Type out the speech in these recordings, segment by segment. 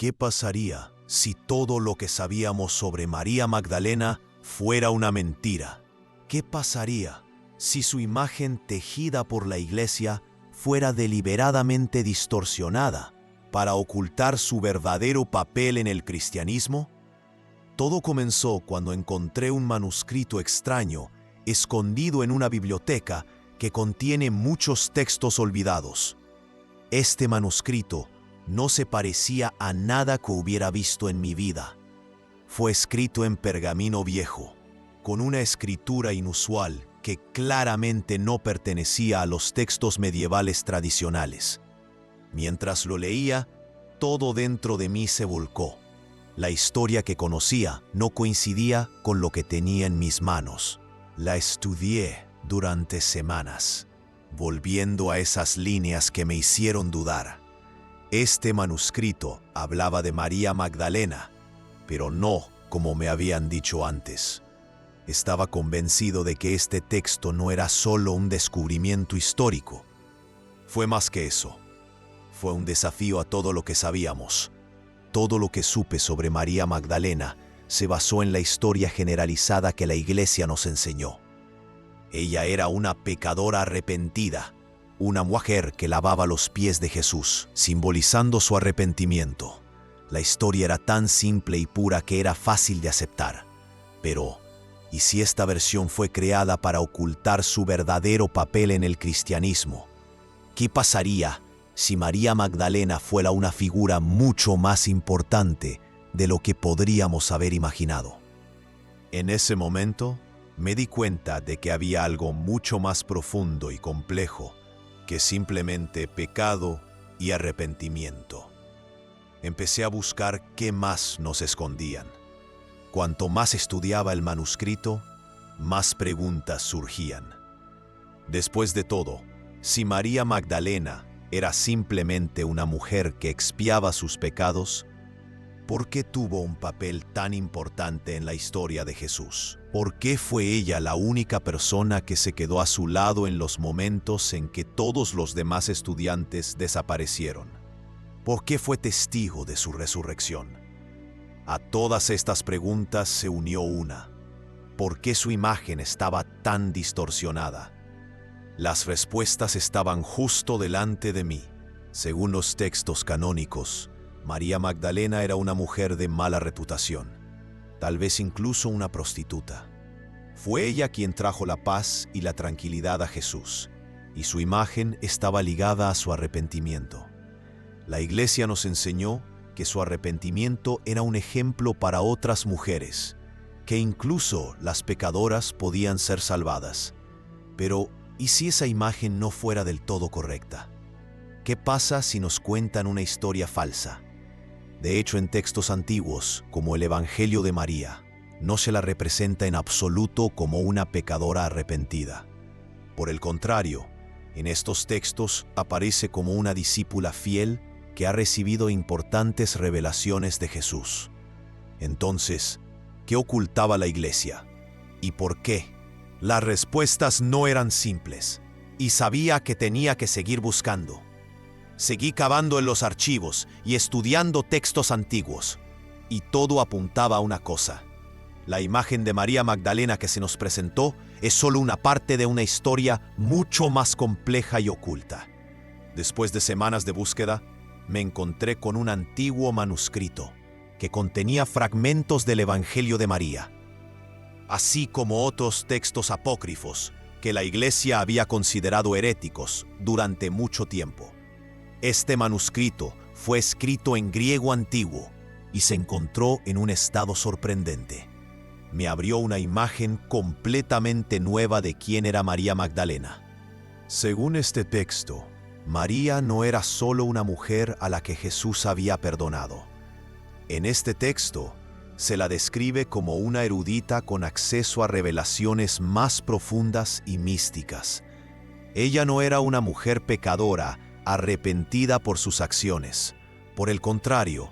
¿Qué pasaría si todo lo que sabíamos sobre María Magdalena fuera una mentira? ¿Qué pasaría si su imagen tejida por la Iglesia fuera deliberadamente distorsionada para ocultar su verdadero papel en el cristianismo? Todo comenzó cuando encontré un manuscrito extraño escondido en una biblioteca que contiene muchos textos olvidados. Este manuscrito no se parecía a nada que hubiera visto en mi vida. Fue escrito en pergamino viejo, con una escritura inusual que claramente no pertenecía a los textos medievales tradicionales. Mientras lo leía, todo dentro de mí se volcó. La historia que conocía no coincidía con lo que tenía en mis manos. La estudié durante semanas, volviendo a esas líneas que me hicieron dudar. Este manuscrito hablaba de María Magdalena, pero no como me habían dicho antes. Estaba convencido de que este texto no era solo un descubrimiento histórico. Fue más que eso. Fue un desafío a todo lo que sabíamos. Todo lo que supe sobre María Magdalena se basó en la historia generalizada que la Iglesia nos enseñó. Ella era una pecadora arrepentida, una mujer que lavaba los pies de Jesús, simbolizando su arrepentimiento. La historia era tan simple y pura que era fácil de aceptar. Pero, ¿y si esta versión fue creada para ocultar su verdadero papel en el cristianismo? ¿Qué pasaría si María Magdalena fuera una figura mucho más importante de lo que podríamos haber imaginado? En ese momento, me di cuenta de que había algo mucho más profundo y complejo que simplemente pecado y arrepentimiento. Empecé a buscar qué más nos escondían. Cuanto más estudiaba el manuscrito, más preguntas surgían. Después de todo, si María Magdalena era simplemente una mujer que expiaba sus pecados, ¿por qué tuvo un papel tan importante en la historia de Jesús? ¿Por qué fue ella la única persona que se quedó a su lado en los momentos en que todos los demás estudiantes desaparecieron? ¿Por qué fue testigo de su resurrección? A todas estas preguntas se unió una. ¿Por qué su imagen estaba tan distorsionada? Las respuestas estaban justo delante de mí. Según los textos canónicos, María Magdalena era una mujer de mala reputación, tal vez incluso una prostituta. Fue ella quien trajo la paz y la tranquilidad a Jesús, y su imagen estaba ligada a su arrepentimiento. La Iglesia nos enseñó que su arrepentimiento era un ejemplo para otras mujeres, que incluso las pecadoras podían ser salvadas. Pero, ¿y si esa imagen no fuera del todo correcta? ¿Qué pasa si nos cuentan una historia falsa? De hecho, en textos antiguos, como el Evangelio de María, no se la representa en absoluto como una pecadora arrepentida. Por el contrario, en estos textos aparece como una discípula fiel que ha recibido importantes revelaciones de Jesús. Entonces, ¿qué ocultaba la Iglesia? ¿Y por qué? Las respuestas no eran simples, y sabía que tenía que seguir buscando. Seguí cavando en los archivos y estudiando textos antiguos, y todo apuntaba a una cosa. La imagen de María Magdalena que se nos presentó es solo una parte de una historia mucho más compleja y oculta. Después de semanas de búsqueda, me encontré con un antiguo manuscrito que contenía fragmentos del Evangelio de María, así como otros textos apócrifos que la Iglesia había considerado heréticos durante mucho tiempo. Este manuscrito fue escrito en griego antiguo y se encontró en un estado sorprendente. Me abrió una imagen completamente nueva de quién era María Magdalena. Según este texto, María no era solo una mujer a la que Jesús había perdonado. En este texto, se la describe como una erudita con acceso a revelaciones más profundas y místicas. Ella no era una mujer pecadora, arrepentida por sus acciones. Por el contrario,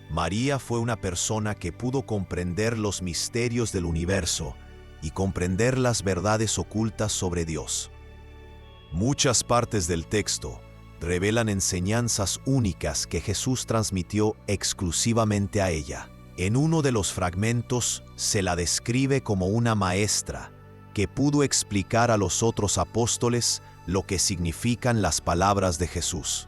María fue una persona que pudo comprender los misterios del universo y comprender las verdades ocultas sobre Dios. Muchas partes del texto revelan enseñanzas únicas que Jesús transmitió exclusivamente a ella. En uno de los fragmentos se la describe como una maestra que pudo explicar a los otros apóstoles lo que significan las palabras de Jesús.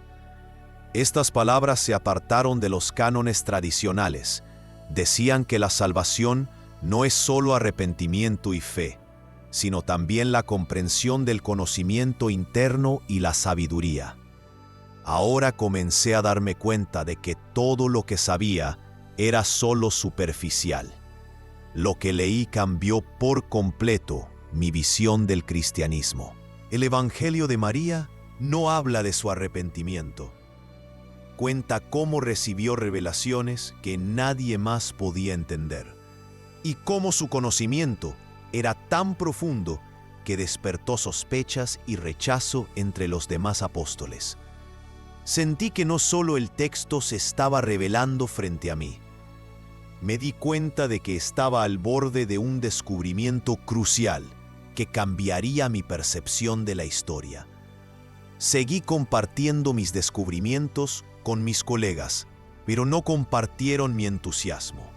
Estas palabras se apartaron de los cánones tradicionales. Decían que la salvación no es solo arrepentimiento y fe, sino también la comprensión del conocimiento interno y la sabiduría. Ahora comencé a darme cuenta de que todo lo que sabía era solo superficial. Lo que leí cambió por completo mi visión del cristianismo. El Evangelio de María no habla de su arrepentimiento. Cuenta cómo recibió revelaciones que nadie más podía entender, y cómo su conocimiento era tan profundo que despertó sospechas y rechazo entre los demás apóstoles. Sentí que no solo el texto se estaba revelando frente a mí. Me di cuenta de que estaba al borde de un descubrimiento crucial que cambiaría mi percepción de la historia. Seguí compartiendo mis descubrimientos con mis colegas, pero no compartieron mi entusiasmo.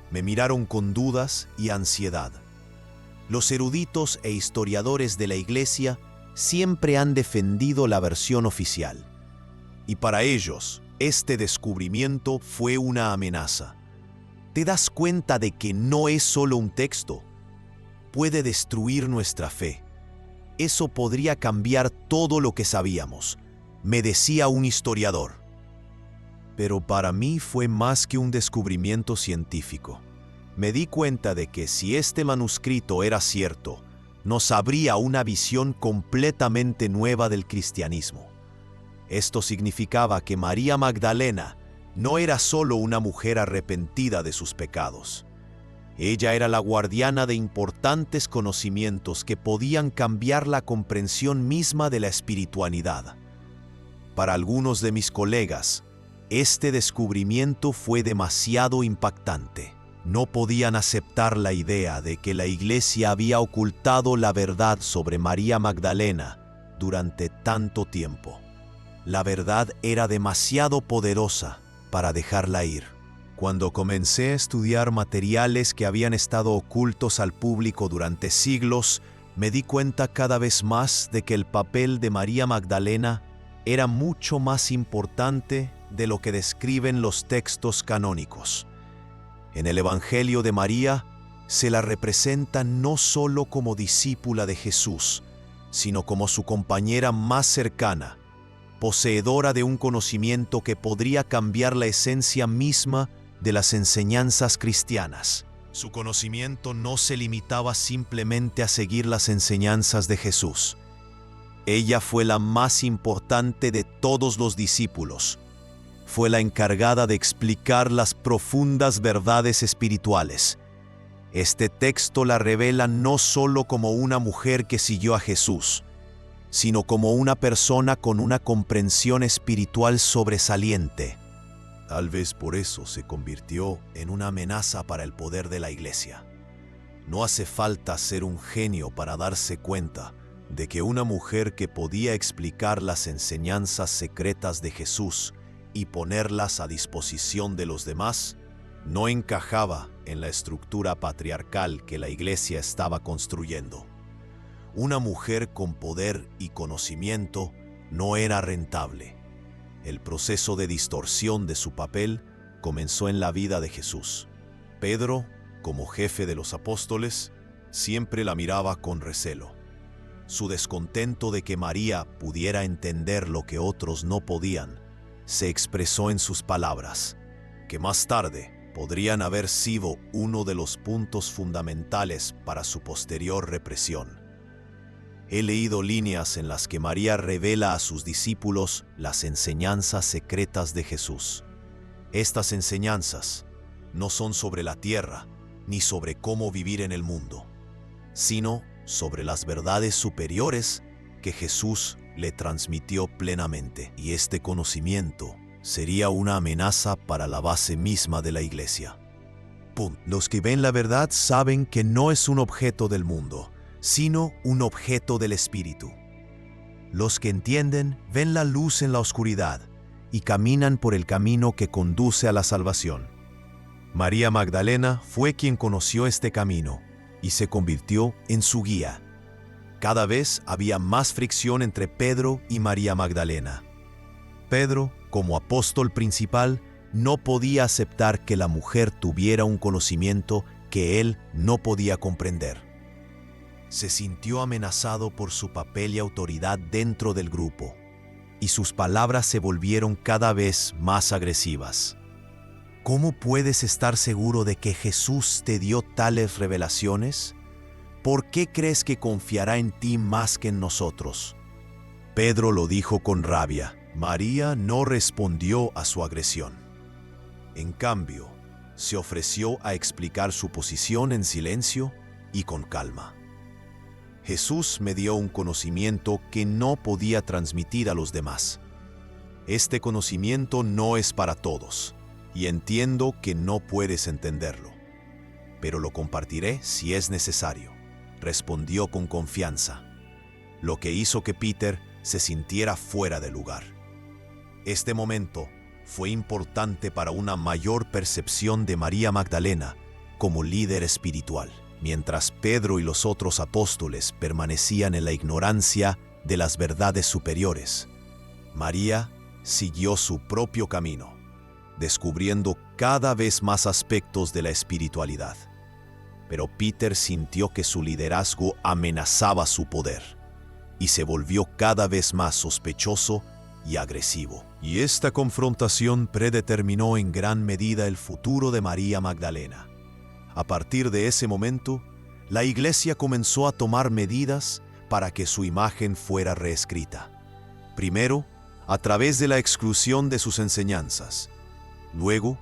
Me miraron con dudas y ansiedad. Los eruditos e historiadores de la Iglesia siempre han defendido la versión oficial. Y para ellos, este descubrimiento fue una amenaza. ¿Te das cuenta de que no es solo un texto? Puede destruir nuestra fe. Eso podría cambiar todo lo que sabíamos, me decía un historiador. Pero para mí fue más que un descubrimiento científico. Me di cuenta de que si este manuscrito era cierto, nos abría una visión completamente nueva del cristianismo. Esto significaba que María Magdalena no era solo una mujer arrepentida de sus pecados. Ella era la guardiana de importantes conocimientos que podían cambiar la comprensión misma de la espiritualidad. Para algunos de mis colegas, este descubrimiento fue demasiado impactante. No podían aceptar la idea de que la Iglesia había ocultado la verdad sobre María Magdalena durante tanto tiempo. La verdad era demasiado poderosa para dejarla ir. Cuando comencé a estudiar materiales que habían estado ocultos al público durante siglos, me di cuenta cada vez más de que el papel de María Magdalena era mucho más importante de lo que describen los textos canónicos. En el Evangelio de María se la representa no solo como discípula de Jesús, sino como su compañera más cercana, poseedora de un conocimiento que podría cambiar la esencia misma de las enseñanzas cristianas. Su conocimiento no se limitaba simplemente a seguir las enseñanzas de Jesús. Ella fue la más importante de todos los discípulos. Fue la encargada de explicar las profundas verdades espirituales. Este texto la revela no solo como una mujer que siguió a Jesús, sino como una persona con una comprensión espiritual sobresaliente. Tal vez por eso se convirtió en una amenaza para el poder de la Iglesia. No hace falta ser un genio para darse cuenta de que una mujer que podía explicar las enseñanzas secretas de Jesús y ponerlas a disposición de los demás, no encajaba en la estructura patriarcal que la Iglesia estaba construyendo. Una mujer con poder y conocimiento no era rentable. El proceso de distorsión de su papel comenzó en la vida de Jesús. Pedro, como jefe de los apóstoles, siempre la miraba con recelo. Su descontento de que María pudiera entender lo que otros no podían se expresó en sus palabras, que más tarde podrían haber sido uno de los puntos fundamentales para su posterior represión. He leído líneas en las que María revela a sus discípulos las enseñanzas secretas de Jesús. Estas enseñanzas no son sobre la tierra ni sobre cómo vivir en el mundo, sino sobre las verdades superiores que Jesús le transmitió plenamente. Y este conocimiento sería una amenaza para la base misma de la Iglesia. Los que ven la verdad saben que no es un objeto del mundo, sino un objeto del Espíritu. Los que entienden ven la luz en la oscuridad y caminan por el camino que conduce a la salvación. María Magdalena fue quien conoció este camino y se convirtió en su guía. Cada vez había más fricción entre Pedro y María Magdalena. Pedro, como apóstol principal, no podía aceptar que la mujer tuviera un conocimiento que él no podía comprender. Se sintió amenazado por su papel y autoridad dentro del grupo, y sus palabras se volvieron cada vez más agresivas. ¿Cómo puedes estar seguro de que Jesús te dio tales revelaciones? ¿Por qué crees que confiará en ti más que en nosotros? Pedro lo dijo con rabia. María no respondió a su agresión. En cambio, se ofreció a explicar su posición en silencio y con calma. Jesús me dio un conocimiento que no podía transmitir a los demás. Este conocimiento no es para todos, y entiendo que no puedes entenderlo. Pero lo compartiré si es necesario, respondió con confianza, lo que hizo que Peter se sintiera fuera de lugar. Este momento fue importante para una mayor percepción de María Magdalena como líder espiritual. Mientras Pedro y los otros apóstoles permanecían en la ignorancia de las verdades superiores, María siguió su propio camino, descubriendo cada vez más aspectos de la espiritualidad. Pero Peter sintió que su liderazgo amenazaba su poder y se volvió cada vez más sospechoso y agresivo. Y esta confrontación predeterminó en gran medida el futuro de María Magdalena. A partir de ese momento, la Iglesia comenzó a tomar medidas para que su imagen fuera reescrita. Primero, a través de la exclusión de sus enseñanzas. Luego,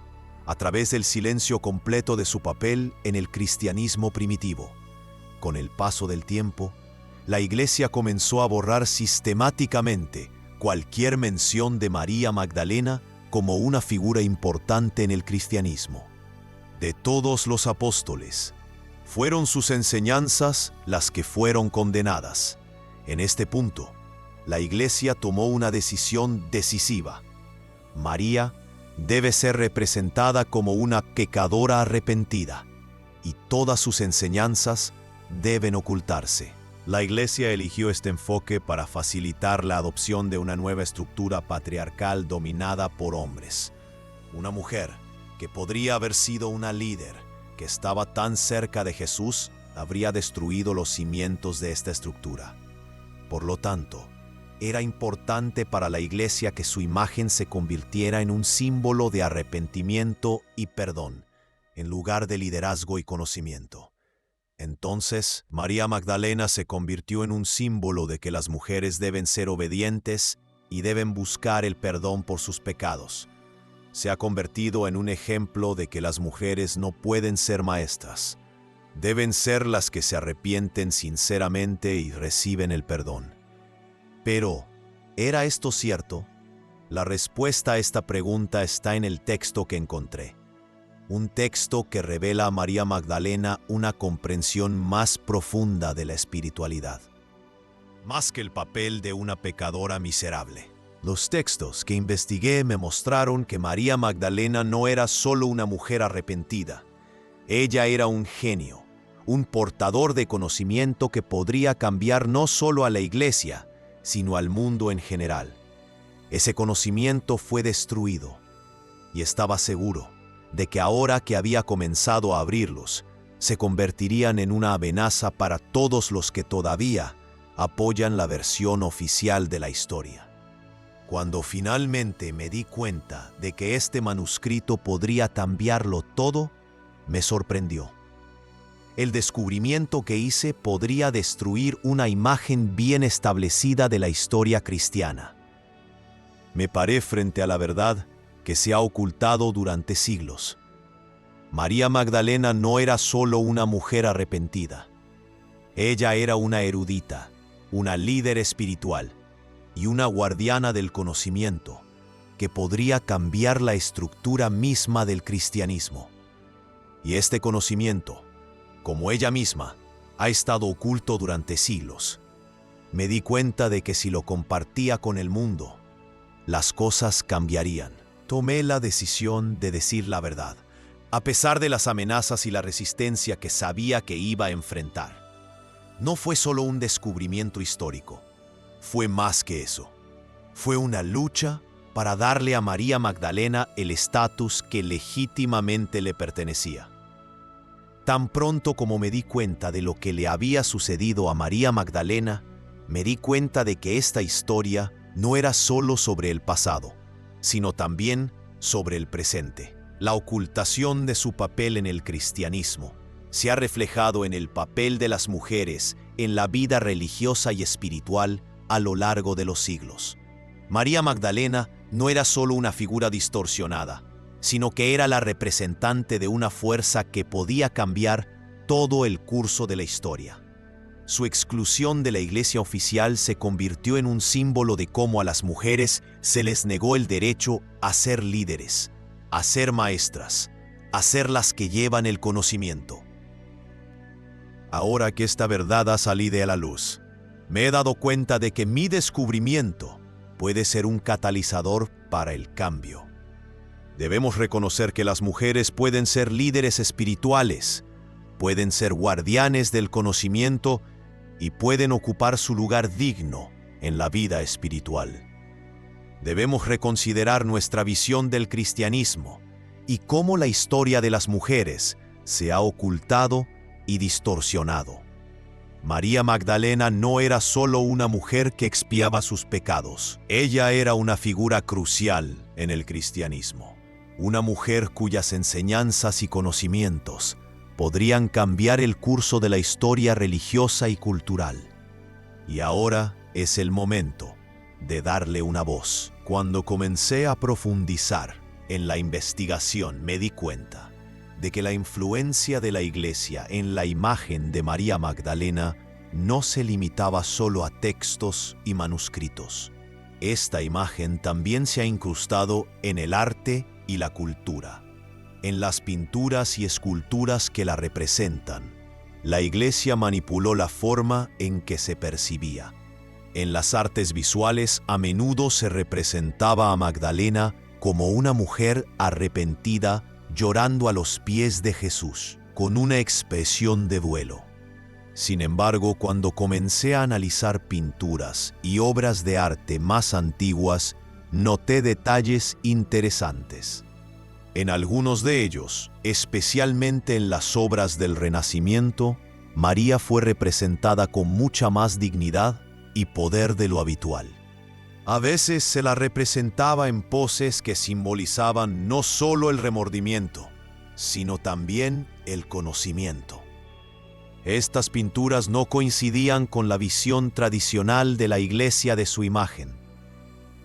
a través del silencio completo de su papel en el cristianismo primitivo. Con el paso del tiempo, la Iglesia comenzó a borrar sistemáticamente cualquier mención de María Magdalena como una figura importante en el cristianismo. De todos los apóstoles, fueron sus enseñanzas las que fueron condenadas. En este punto, la Iglesia tomó una decisión decisiva. María debe ser representada como una pecadora arrepentida, y todas sus enseñanzas deben ocultarse. La Iglesia eligió este enfoque para facilitar la adopción de una nueva estructura patriarcal dominada por hombres. Una mujer que podría haber sido una líder, que estaba tan cerca de Jesús, habría destruido los cimientos de esta estructura. Por lo tanto, era importante para la Iglesia que su imagen se convirtiera en un símbolo de arrepentimiento y perdón, en lugar de liderazgo y conocimiento. Entonces, María Magdalena se convirtió en un símbolo de que las mujeres deben ser obedientes y deben buscar el perdón por sus pecados. Se ha convertido en un ejemplo de que las mujeres no pueden ser maestras. Deben ser las que se arrepienten sinceramente y reciben el perdón. Pero, ¿era esto cierto? La respuesta a esta pregunta está en el texto que encontré. Un texto que revela a María Magdalena una comprensión más profunda de la espiritualidad. Más que el papel de una pecadora miserable. Los textos que investigué me mostraron que María Magdalena no era solo una mujer arrepentida. Ella era un genio, un portador de conocimiento que podría cambiar no solo a la Iglesia, sino al mundo en general. Ese conocimiento fue destruido, y estaba seguro de que ahora que había comenzado a abrirlos, se convertirían en una amenaza para todos los que todavía apoyan la versión oficial de la historia. Cuando finalmente me di cuenta de que este manuscrito podría cambiarlo todo, me sorprendió. El descubrimiento que hice podría destruir una imagen bien establecida de la historia cristiana. Me paré frente a la verdad que se ha ocultado durante siglos. María Magdalena no era solo una mujer arrepentida. Ella era una erudita, una líder espiritual y una guardiana del conocimiento que podría cambiar la estructura misma del cristianismo. Y este conocimiento, como ella misma, ha estado oculto durante siglos. me di cuenta de que si lo compartía con el mundo, las cosas cambiarían. Tomé la decisión de decir la verdad, a pesar de las amenazas y la resistencia que sabía que iba a enfrentar. No fue solo un descubrimiento histórico, fue más que eso. Fue una lucha para darle a María Magdalena el estatus que legítimamente le pertenecía. Tan pronto como me di cuenta de lo que le había sucedido a María Magdalena, me di cuenta de que esta historia no era solo sobre el pasado, sino también sobre el presente. La ocultación de su papel en el cristianismo se ha reflejado en el papel de las mujeres en la vida religiosa y espiritual a lo largo de los siglos. María Magdalena no era solo una figura distorsionada, sino que era la representante de una fuerza que podía cambiar todo el curso de la historia. Su exclusión de la iglesia oficial se convirtió en un símbolo de cómo a las mujeres se les negó el derecho a ser líderes, a ser maestras, a ser las que llevan el conocimiento. Ahora que esta verdad ha salido a la luz, me he dado cuenta de que mi descubrimiento puede ser un catalizador para el cambio. Debemos reconocer que las mujeres pueden ser líderes espirituales, pueden ser guardianes del conocimiento y pueden ocupar su lugar digno en la vida espiritual. Debemos reconsiderar nuestra visión del cristianismo y cómo la historia de las mujeres se ha ocultado y distorsionado. María Magdalena no era solo una mujer que expiaba sus pecados. Ella era una figura crucial en el cristianismo. Una mujer cuyas enseñanzas y conocimientos podrían cambiar el curso de la historia religiosa y cultural. Y ahora es el momento de darle una voz. Cuando comencé a profundizar en la investigación, me di cuenta de que la influencia de la Iglesia en la imagen de María Magdalena no se limitaba solo a textos y manuscritos. Esta imagen también se ha incrustado en el arte y la cultura, en las pinturas y esculturas que la representan. La Iglesia manipuló la forma en que se percibía. En las artes visuales a menudo se representaba a Magdalena como una mujer arrepentida llorando a los pies de Jesús, con una expresión de duelo. Sin embargo, cuando comencé a analizar pinturas y obras de arte más antiguas, noté detalles interesantes. En algunos de ellos, especialmente en las obras del Renacimiento, María fue representada con mucha más dignidad y poder de lo habitual. A veces se la representaba en poses que simbolizaban no solo el remordimiento, sino también el conocimiento. Estas pinturas no coincidían con la visión tradicional de la Iglesia de su imagen.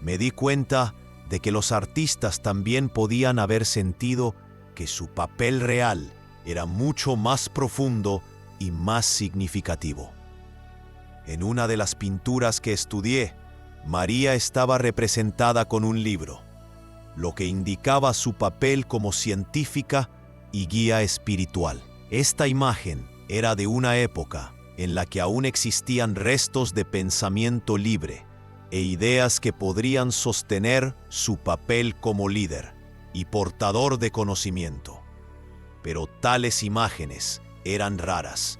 Me di cuenta de que los artistas también podían haber sentido que su papel real era mucho más profundo y más significativo. En una de las pinturas que estudié, María estaba representada con un libro, lo que indicaba su papel como científica y guía espiritual. Esta imagen era de una época en la que aún existían restos de pensamiento libre e ideas que podrían sostener su papel como líder y portador de conocimiento. Pero tales imágenes eran raras.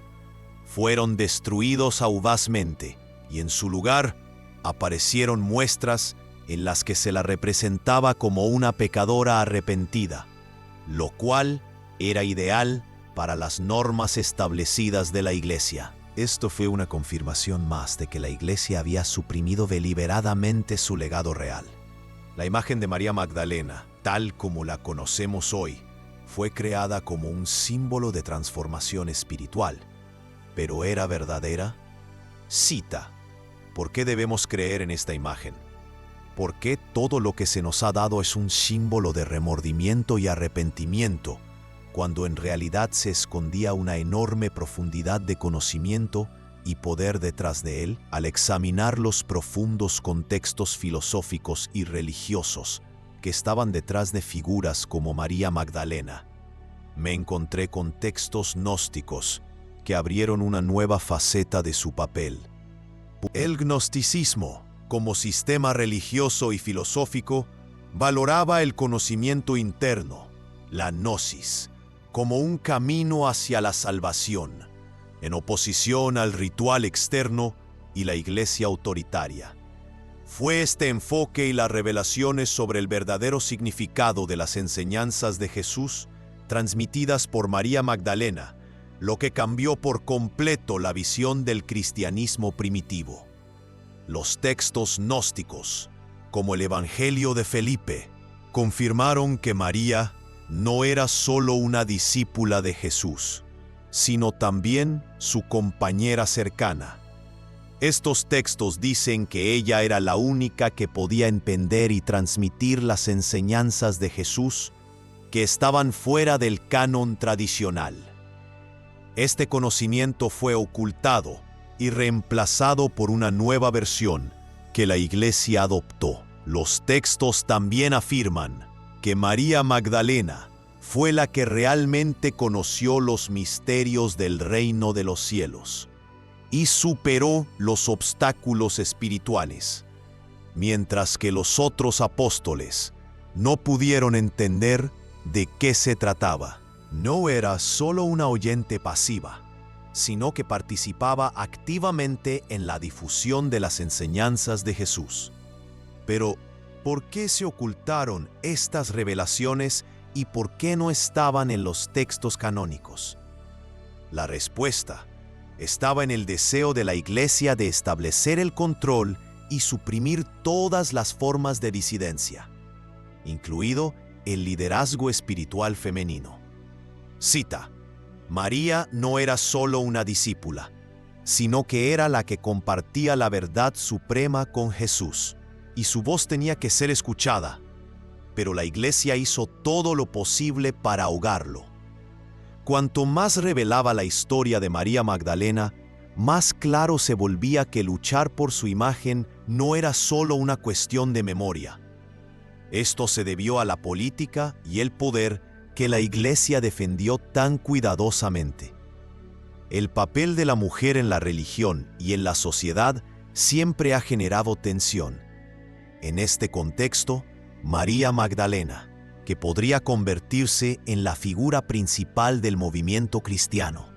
Fueron destruidos audazmente y en su lugar aparecieron muestras en las que se la representaba como una pecadora arrepentida, lo cual era ideal para las normas establecidas de la Iglesia. Esto fue una confirmación más de que la Iglesia había suprimido deliberadamente su legado real. La imagen de María Magdalena, tal como la conocemos hoy, fue creada como un símbolo de transformación espiritual. ¿Pero era verdadera? Cita: ¿por qué debemos creer en esta imagen? ¿Por qué todo lo que se nos ha dado es un símbolo de remordimiento y arrepentimiento, cuando en realidad se escondía una enorme profundidad de conocimiento y poder detrás de él? Al examinar los profundos contextos filosóficos y religiosos que estaban detrás de figuras como María Magdalena, me encontré con textos gnósticos que abrieron una nueva faceta de su papel. El gnosticismo, como sistema religioso y filosófico, valoraba el conocimiento interno, la gnosis, como un camino hacia la salvación, en oposición al ritual externo y la iglesia autoritaria. Fue este enfoque y las revelaciones sobre el verdadero significado de las enseñanzas de Jesús, transmitidas por María Magdalena, lo que cambió por completo la visión del cristianismo primitivo. Los textos gnósticos, como el Evangelio de Felipe, confirmaron que María no era solo una discípula de Jesús, sino también su compañera cercana. Estos textos dicen que ella era la única que podía entender y transmitir las enseñanzas de Jesús que estaban fuera del canon tradicional. Este conocimiento fue ocultado y reemplazado por una nueva versión que la Iglesia adoptó. Los textos también afirman que María Magdalena fue la que realmente conoció los misterios del reino de los cielos y superó los obstáculos espirituales, mientras que los otros apóstoles no pudieron entender de qué se trataba. No era solo una oyente pasiva, sino que participaba activamente en la difusión de las enseñanzas de Jesús. Pero, ¿por qué se ocultaron estas revelaciones y por qué no estaban en los textos canónicos? La respuesta estaba en el deseo de la Iglesia de establecer el control y suprimir todas las formas de disidencia, incluido el liderazgo espiritual femenino. Cita: María no era solo una discípula, sino que era la que compartía la verdad suprema con Jesús, y su voz tenía que ser escuchada, pero la Iglesia hizo todo lo posible para ahogarlo. Cuanto más revelaba la historia de María Magdalena, más claro se volvía que luchar por su imagen no era solo una cuestión de memoria. Esto se debió a la política y el poder que la Iglesia defendió tan cuidadosamente. El papel de la mujer en la religión y en la sociedad siempre ha generado tensión. En este contexto, María Magdalena, que podría convertirse en la figura principal del movimiento cristiano,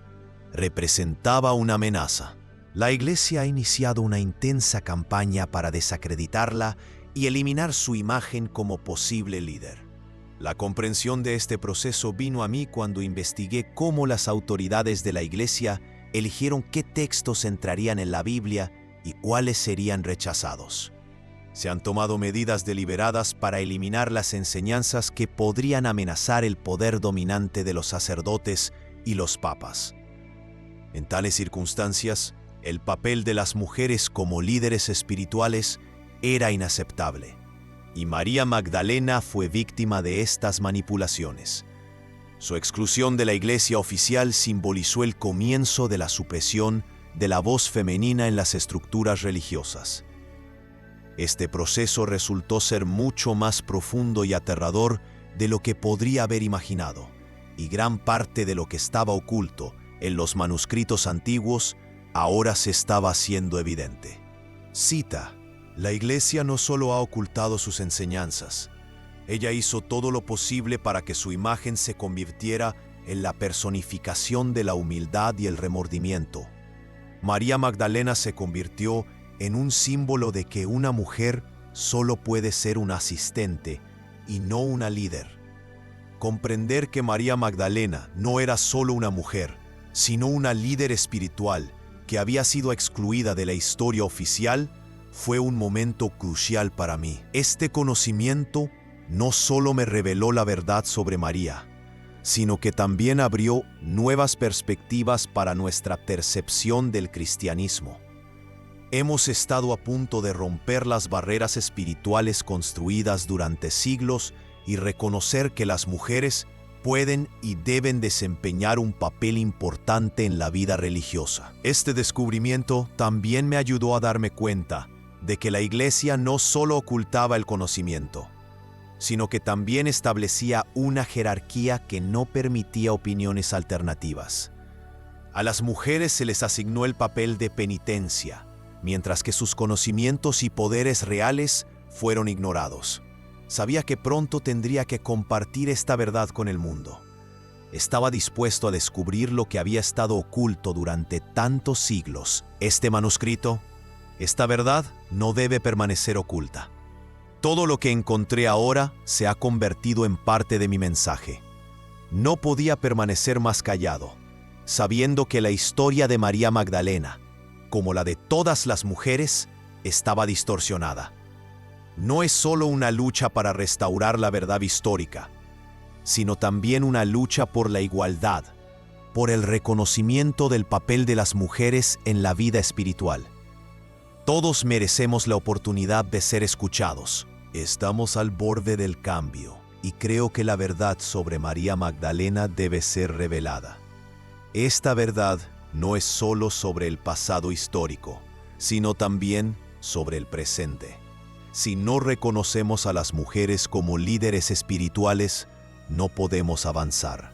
representaba una amenaza. La Iglesia ha iniciado una intensa campaña para desacreditarla y eliminar su imagen como posible líder. La comprensión de este proceso vino a mí cuando investigué cómo las autoridades de la Iglesia eligieron qué textos entrarían en la Biblia y cuáles serían rechazados. Se han tomado medidas deliberadas para eliminar las enseñanzas que podrían amenazar el poder dominante de los sacerdotes y los papas. En tales circunstancias, el papel de las mujeres como líderes espirituales era inaceptable, y María Magdalena fue víctima de estas manipulaciones. Su exclusión de la Iglesia oficial simbolizó el comienzo de la supresión de la voz femenina en las estructuras religiosas. Este proceso resultó ser mucho más profundo y aterrador de lo que podría haber imaginado, y gran parte de lo que estaba oculto en los manuscritos antiguos ahora se estaba haciendo evidente. Cita: La Iglesia no solo ha ocultado sus enseñanzas, ella hizo todo lo posible para que su imagen se convirtiera en la personificación de la humildad y el remordimiento. María Magdalena se convirtió en un símbolo de que una mujer solo puede ser una asistente y no una líder. Comprender que María Magdalena no era solo una mujer, sino una líder espiritual que había sido excluida de la historia oficial, fue un momento crucial para mí. Este conocimiento no solo me reveló la verdad sobre María, sino que también abrió nuevas perspectivas para nuestra percepción del cristianismo. Hemos estado a punto de romper las barreras espirituales construidas durante siglos y reconocer que las mujeres pueden y deben desempeñar un papel importante en la vida religiosa. Este descubrimiento también me ayudó a darme cuenta de que la Iglesia no solo ocultaba el conocimiento, sino que también establecía una jerarquía que no permitía opiniones alternativas. A las mujeres se les asignó el papel de penitencia, mientras que sus conocimientos y poderes reales fueron ignorados. Sabía que pronto tendría que compartir esta verdad con el mundo. Estaba dispuesto a descubrir lo que había estado oculto durante tantos siglos. Este manuscrito, esta verdad, no debe permanecer oculta. Todo lo que encontré ahora se ha convertido en parte de mi mensaje. No podía permanecer más callado, sabiendo que la historia de María Magdalena, como la de todas las mujeres, estaba distorsionada. No es solo una lucha para restaurar la verdad histórica, sino también una lucha por la igualdad, por el reconocimiento del papel de las mujeres en la vida espiritual. Todos merecemos la oportunidad de ser escuchados. Estamos al borde del cambio y creo que la verdad sobre María Magdalena debe ser revelada. Esta verdad no es solo sobre el pasado histórico, sino también sobre el presente. Si no reconocemos a las mujeres como líderes espirituales, no podemos avanzar.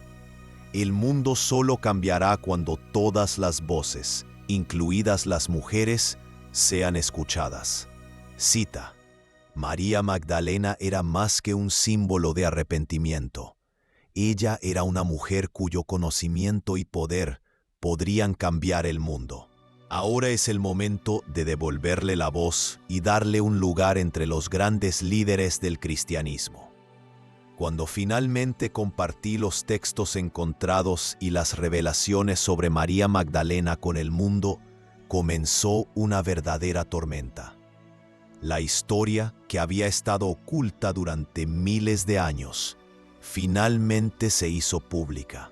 El mundo solo cambiará cuando todas las voces, incluidas las mujeres, sean escuchadas. Cita: María Magdalena era más que un símbolo de arrepentimiento. Ella era una mujer cuyo conocimiento y poder podrían cambiar el mundo. Ahora es el momento de devolverle la voz y darle un lugar entre los grandes líderes del cristianismo. Cuando finalmente compartí los textos encontrados y las revelaciones sobre María Magdalena con el mundo, comenzó una verdadera tormenta. La historia, que había estado oculta durante miles de años, finalmente se hizo pública,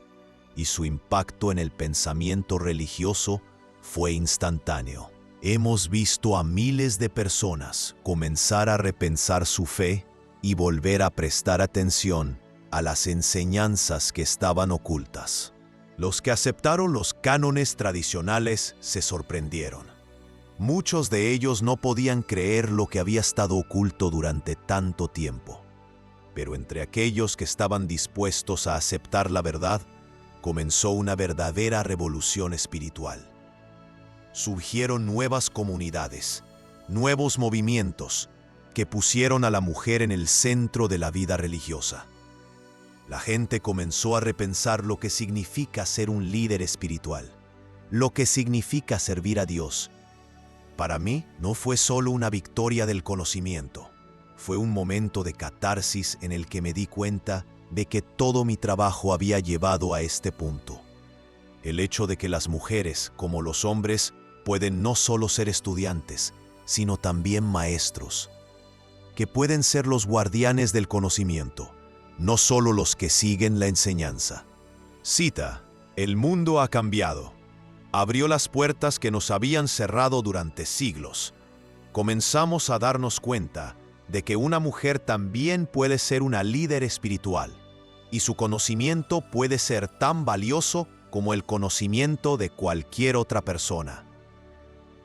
y su impacto en el pensamiento religioso fue instantáneo. Hemos visto a miles de personas comenzar a repensar su fe y volver a prestar atención a las enseñanzas que estaban ocultas. Los que aceptaron los cánones tradicionales se sorprendieron. Muchos de ellos no podían creer lo que había estado oculto durante tanto tiempo. Pero entre aquellos que estaban dispuestos a aceptar la verdad, comenzó una verdadera revolución espiritual. Surgieron nuevas comunidades, nuevos movimientos que pusieron a la mujer en el centro de la vida religiosa. La gente comenzó a repensar lo que significa ser un líder espiritual, lo que significa servir a Dios. Para mí, no fue solo una victoria del conocimiento. Fue un momento de catarsis en el que me di cuenta de que todo mi trabajo había llevado a este punto. El hecho de que las mujeres, como los hombres, pueden no solo ser estudiantes, sino también maestros, que pueden ser los guardianes del conocimiento, no solo los que siguen la enseñanza. Cita: el mundo ha cambiado. Abrió las puertas que nos habían cerrado durante siglos. Comenzamos a darnos cuenta de que una mujer también puede ser una líder espiritual, y su conocimiento puede ser tan valioso como el conocimiento de cualquier otra persona.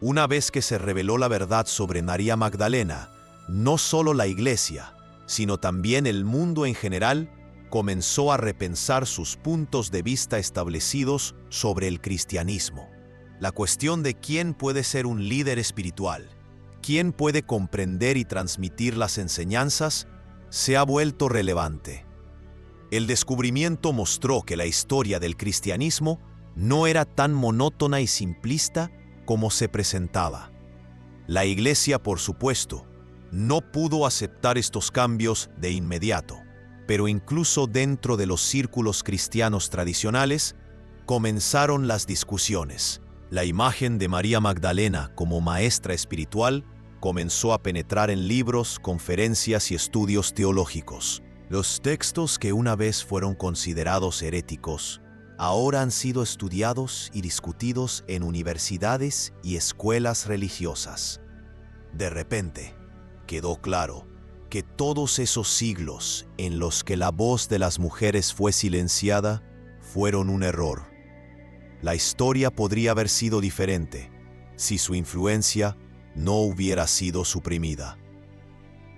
Una vez que se reveló la verdad sobre María Magdalena, no solo la Iglesia, sino también el mundo en general, comenzó a repensar sus puntos de vista establecidos sobre el cristianismo. La cuestión de quién puede ser un líder espiritual, quién puede comprender y transmitir las enseñanzas, se ha vuelto relevante. El descubrimiento mostró que la historia del cristianismo no era tan monótona y simplista como se presentaba. La Iglesia, por supuesto, no pudo aceptar estos cambios de inmediato, pero incluso dentro de los círculos cristianos tradicionales, comenzaron las discusiones. La imagen de María Magdalena como maestra espiritual comenzó a penetrar en libros, conferencias y estudios teológicos. Los textos que una vez fueron considerados heréticos, ahora han sido estudiados y discutidos en universidades y escuelas religiosas. De repente, quedó claro que todos esos siglos en los que la voz de las mujeres fue silenciada fueron un error. La historia podría haber sido diferente si su influencia no hubiera sido suprimida.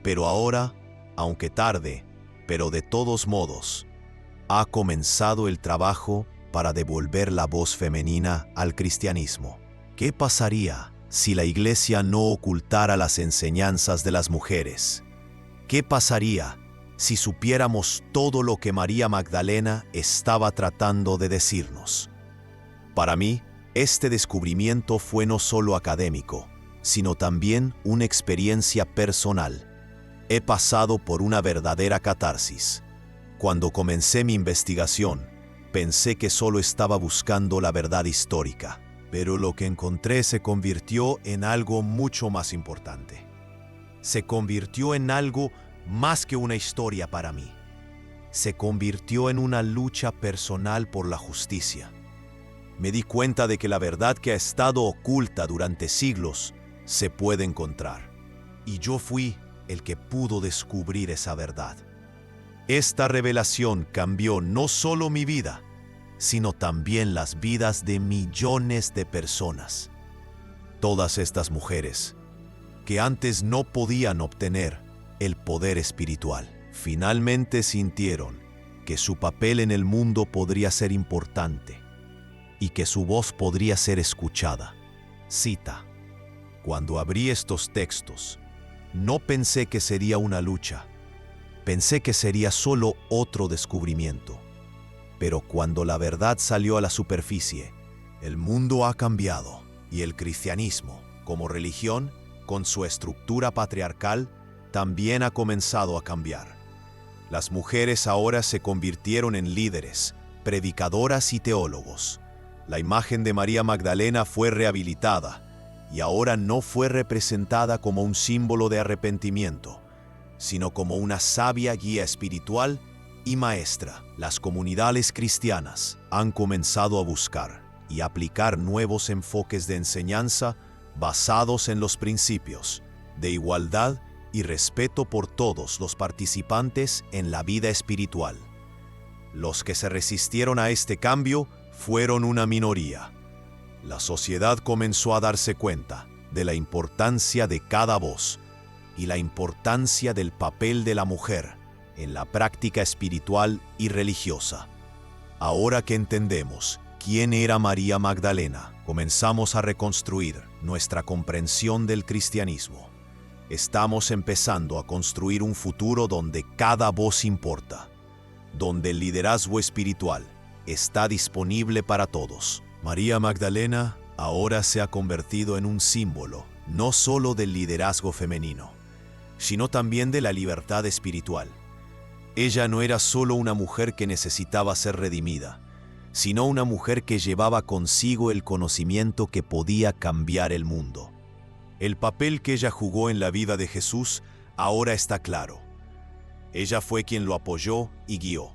Pero ahora, aunque tarde, pero de todos modos, ha comenzado el trabajo para devolver la voz femenina al cristianismo. ¿Qué pasaría si la Iglesia no ocultara las enseñanzas de las mujeres? ¿Qué pasaría si supiéramos todo lo que María Magdalena estaba tratando de decirnos? Para mí, este descubrimiento fue no solo académico, sino también una experiencia personal. He pasado por una verdadera catarsis. Cuando comencé mi investigación, pensé que solo estaba buscando la verdad histórica, pero lo que encontré se convirtió en algo mucho más importante. Se convirtió en algo más que una historia para mí. Se convirtió en una lucha personal por la justicia. Me di cuenta de que la verdad que ha estado oculta durante siglos se puede encontrar. Y yo fui el que pudo descubrir esa verdad. Esta revelación cambió no solo mi vida, sino también las vidas de millones de personas. Todas estas mujeres, que antes no podían obtener el poder espiritual, finalmente sintieron que su papel en el mundo podría ser importante y que su voz podría ser escuchada. Cita: cuando abrí estos textos, no pensé que sería una lucha. Pensé que sería solo otro descubrimiento. Pero cuando la verdad salió a la superficie, el mundo ha cambiado y el cristianismo, como religión, con su estructura patriarcal, también ha comenzado a cambiar. Las mujeres ahora se convirtieron en líderes, predicadoras y teólogos. La imagen de María Magdalena fue rehabilitada y ahora no fue representada como un símbolo de arrepentimiento, sino como una sabia guía espiritual y maestra. Las comunidades cristianas han comenzado a buscar y aplicar nuevos enfoques de enseñanza basados en los principios de igualdad y respeto por todos los participantes en la vida espiritual. Los que se resistieron a este cambio fueron una minoría. La sociedad comenzó a darse cuenta de la importancia de cada voz y la importancia del papel de la mujer en la práctica espiritual y religiosa. Ahora que entendemos quién era María Magdalena, comenzamos a reconstruir nuestra comprensión del cristianismo. Estamos empezando a construir un futuro donde cada voz importa, donde el liderazgo espiritual está disponible para todos. María Magdalena ahora se ha convertido en un símbolo no solo del liderazgo femenino, sino también de la libertad espiritual. Ella no era solo una mujer que necesitaba ser redimida, sino una mujer que llevaba consigo el conocimiento que podía cambiar el mundo. El papel que ella jugó en la vida de Jesús ahora está claro. Ella fue quien lo apoyó y guió,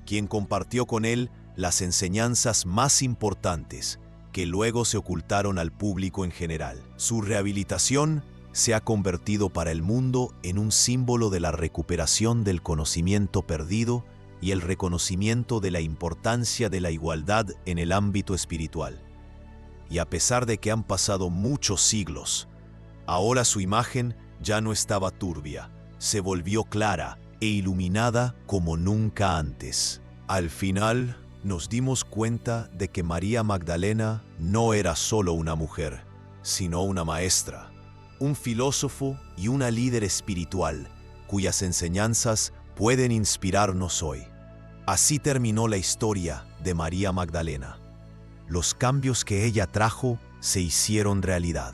quien compartió con él las enseñanzas más importantes que luego se ocultaron al público en general. Su rehabilitación se ha convertido para el mundo en un símbolo de la recuperación del conocimiento perdido y el reconocimiento de la importancia de la igualdad en el ámbito espiritual. Y a pesar de que han pasado muchos siglos, ahora su imagen ya no estaba turbia, se volvió clara e iluminada como nunca antes. Al final, nos dimos cuenta de que María Magdalena no era solo una mujer, sino una maestra, un filósofo y una líder espiritual cuyas enseñanzas pueden inspirarnos hoy. Así terminó la historia de María Magdalena. Los cambios que ella trajo se hicieron realidad.